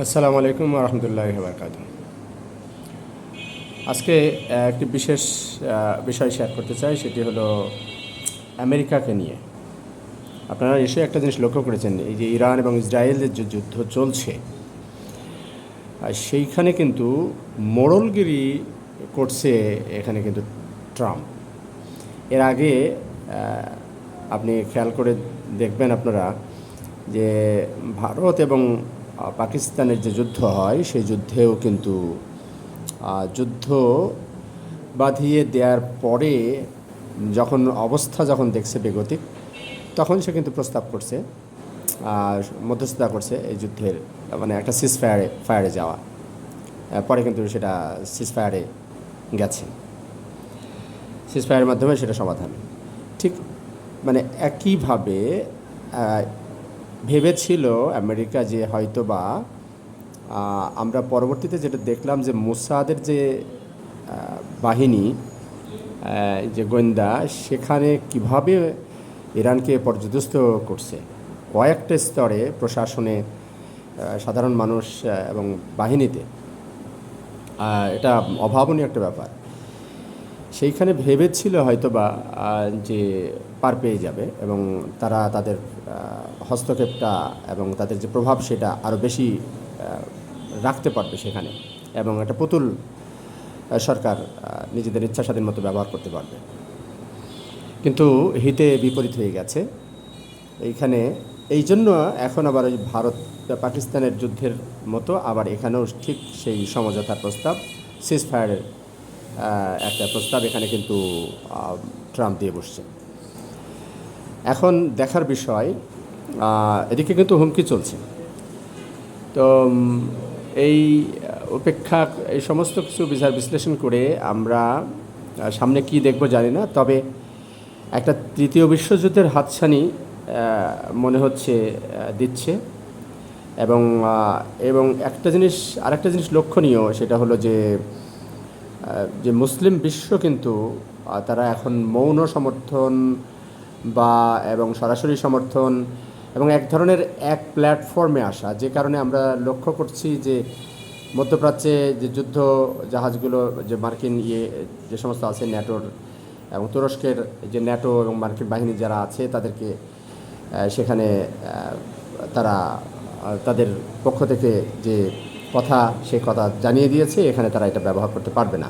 আসসালামু আলাইকুম রহমতুল্লাহি ওয়া বারাকাতুহু। আজকে একটি বিশেষ বিষয় শেয়ার করতে চাই, সেটি হলো আমেরিকাকে নিয়ে। আপনারা নিশ্চয়ই একটা জিনিস লক্ষ্য করেছেন, এই যে ইরান এবং ইসরায়েলের যে যুদ্ধ চলছে, সেইখানে কিন্তু মোড়লগিরি করছে এখানে কিন্তু ট্রাম্প। এর আগে আপনি খেয়াল করে দেখবেন আপনারা যে ভারত এবং পাকিস্তানের যে যুদ্ধ হয়, সেই যুদ্ধেও কিন্তু যুদ্ধ বাঁধিয়ে দেওয়ার পরে যখন দেখছে বেগতিক, তখন সে কিন্তু প্রস্তাব করছে, মধ্যস্থতা করছে এই যুদ্ধের, মানে একটা ফায়ারে যাওয়া। পরে কিন্তু সেটা ফায়ারে গেছে, ফায়ারের মাধ্যমে সেটা সমাধান। ঠিক মানে একইভাবে ভেবেছিল আমেরিকা যে হয়তোবা আমরা পরবর্তীতে যেটা দেখলাম যে মোসাদের যে বাহিনী, যে গোয়েন্দা, সেখানে কিভাবে ইরানকে পর্যদস্ত করছে কয়েকটা স্তরে, প্রশাসনে, সাধারণ মানুষ এবং বাহিনীতে। এটা অভাবনীয় একটা ব্যাপার। সেইখানে ভেবেছিল হয়তোবা যে পার পেয়ে যাবে এবং তারা তাদের হস্তক্ষেপটা এবং তাদের যে প্রভাব সেটা আরও বেশি রাখতে পারবে সেখানে, এবং একটা পুতুল সরকার নিজেদের ইচ্ছা স্বাধীন মতো ব্যবহার করতে পারবে। কিন্তু হিতে বিপরীত হয়ে গেছে এইখানে। এই জন্য এখন আবার ওই ভারত পাকিস্তানের যুদ্ধের মতো আবার এখানেও ঠিক সেই সমঝোতার প্রস্তাব, ফায়ারের একটা প্রস্তাব এখানে কিন্তু ট্রাম্প দিয়ে বসছে। এখন দেখার বিষয়, এদিকে কিন্তু হুমকি চলছে। তো এই উপেক্ষা, এই সমস্ত কিছু বিচার বিশ্লেষণ করে আমরা সামনে কি দেখব জানি না, তবে একটা তৃতীয় বিশ্বযুদ্ধের হাতছানি মনে হচ্ছে দিচ্ছে। এবং আরেকটা জিনিস লক্ষণীয়, সেটা হলো যে মুসলিম বিশ্ব কিন্তু তারা এখন মৌন সমর্থন এবং সরাসরি সমর্থন এবং এক ধরনের এক প্ল্যাটফর্মে আসা, যে কারণে আমরা লক্ষ্য করছি যে মধ্যপ্রাচ্যে যে যুদ্ধ জাহাজগুলো, যে মার্কিন যে সমস্ত আছে ন্যাটোর এবং তুরস্কের যে ন্যাটো এবং মার্কিন বাহিনী যারা আছে, তাদেরকে সেখানে তারা তাদের পক্ষ থেকে যে কথা, সে কথা জানিয়ে দিয়েছে, এখানে তারা এটা ব্যবহার করতে পারবে না।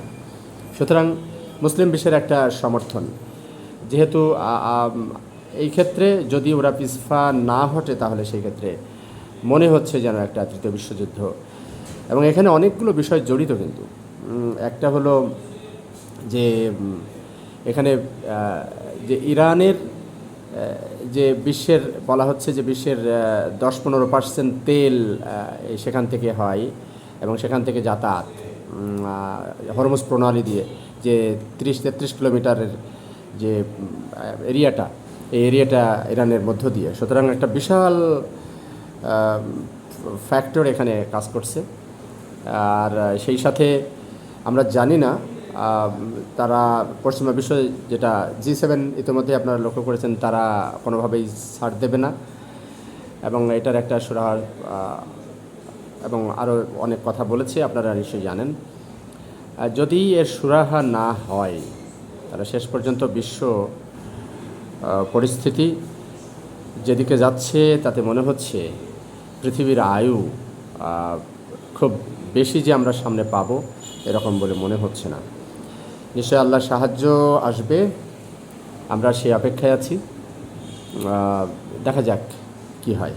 সুতরাং মুসলিম বিশ্বের একটা সমর্থন, যেহেতু এই ক্ষেত্রে যদি ওরা পিছপা না হটে, তাহলে সেই ক্ষেত্রে মনে হচ্ছে যেন একটা তৃতীয় বিশ্বযুদ্ধ। এবং এখানে অনেকগুলো বিষয় জড়িত কিন্তু। একটা হলো যে এখানে যে ইরানের যে বিশ্বের বলা হচ্ছে যে বিশ্বের 10-15% তেল সেখান থেকে হয় এবং সেখান থেকে যাতায়াত হরমুজ প্রণালী দিয়ে, যে 30-33 কিলোমিটারের যে এরিয়াটা, এই এরিয়াটা ইরানের মধ্য দিয়ে। সুতরাং একটা বিশাল ফ্যাক্টর এখানে কাজ করছে। আর সেই সাথে আমরা জানি না, তারা পশ্চিমা বিশ্ব, যেটা G7 ইতিমধ্যে আপনারা লক্ষ্য করেছেন, তারা কোনোভাবেই ছাড় দেবে না এবং এটার একটা সুরাহা এবং আরও অনেক কথা বলেছে, আপনারা নিশ্চয়ই জানেন। যদি এর সুরাহা না হয়, তাহলে শেষ পর্যন্ত বিশ্ব পরিস্থিতি যেদিকে যাচ্ছে, তাতে মনে হচ্ছে পৃথিবীর আয়ু খুব বেশি যে আমরা সামনে পাবো, এরকম বলে মনে হচ্ছে না। নিশ্চয় আল্লাহর সাহায্য আসবে, আমরা সেই অপেক্ষায় আছি। দেখা যাক কি হয়।